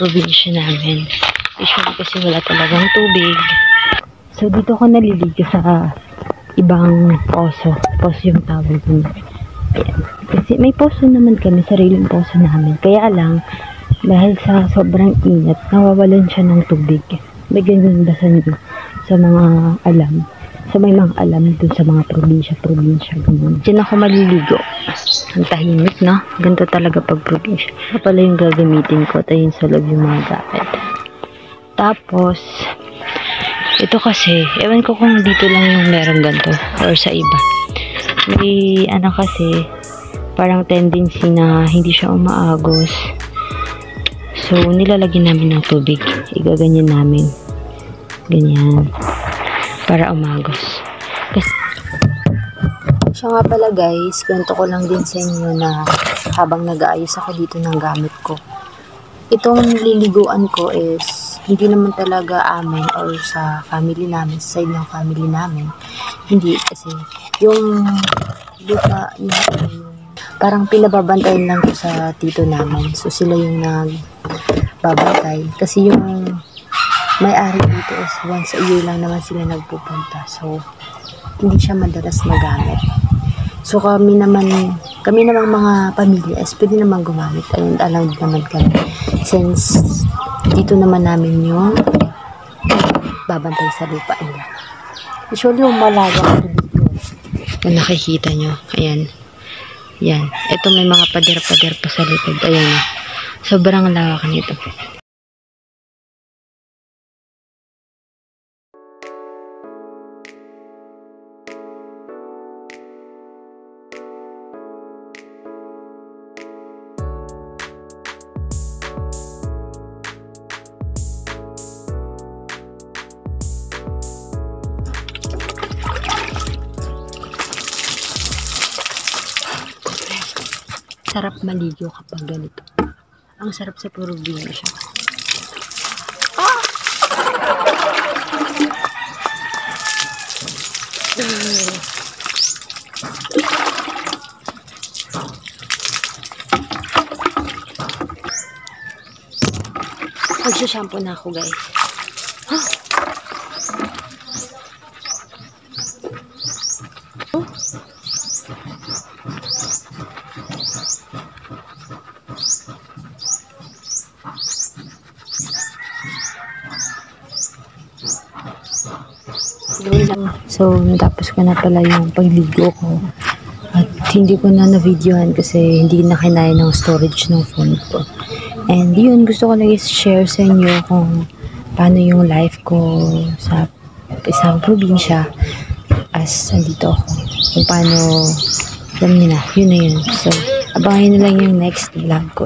probinsya namin. Usually kasi wala talagang tubig. So, dito ako naliligo sa ibang poso. Poso yung tawag dun. Ayan. Kasi may poso naman kami, sariling poso namin. Kaya lang, dahil sa sobrang init, nawawalan siya ng tubig. May ganyan ba sa mga alam? So, may mga alam dun sa mga probinsya, ganun. Diyan ako maliligo. Ang tahimik, no? Ganito talaga pag probinsya. Ito pala yung gagamitin ko. Ito yung sa loob yung mga gamit. Tapos, ito kasi, ewan ko kung dito lang yung meron ganito or sa iba. May, kasi, parang tendency na hindi siya umaagos. So, nilalagyan namin ng tubig. Igaganyan namin. Ganyan. Para umagos. Kasi, siya nga pala guys, kwento ko lang din sa inyo na habang nag-aayos ako dito ng gamit ko. Itong liliguan ko is hindi naman talaga amin or sa family namin, sa side ng family namin. Hindi kasi yung lupa niya parang pinababantayan lang ko sa tito namin. So sila yung nagbabantay. Kasi yung may-ari dito is once a year lang naman sila nagpupunta. So, hindi siya madalas magamit. So, kami namang mga pamilya is pwede naman gumamit. Ayun, allowed naman kami. Since, dito naman namin yung babantay sa lupa nila. Usually, yung malaga ko dito. Kung nakikita nyo, ayan. Yan. Ito may mga pader-pader pa sa likod. Ayan. Sobrang lawak nito. Sarap maligo kapag ganito. Ang sarap sa probinsya. Magsha-shampoo na ako guys. So, natapos ko na pala yung pagligo ko. At hindi ko na na-videohan kasi hindi na kinaya ng storage ng phone ko. And yun, gusto ko lang i-share sa inyo kung paano yung life ko sa isang probinsya as andito ako. Kung paano, alam niyo na, yun na yun. So, abangan nyo na lang yung next vlog ko.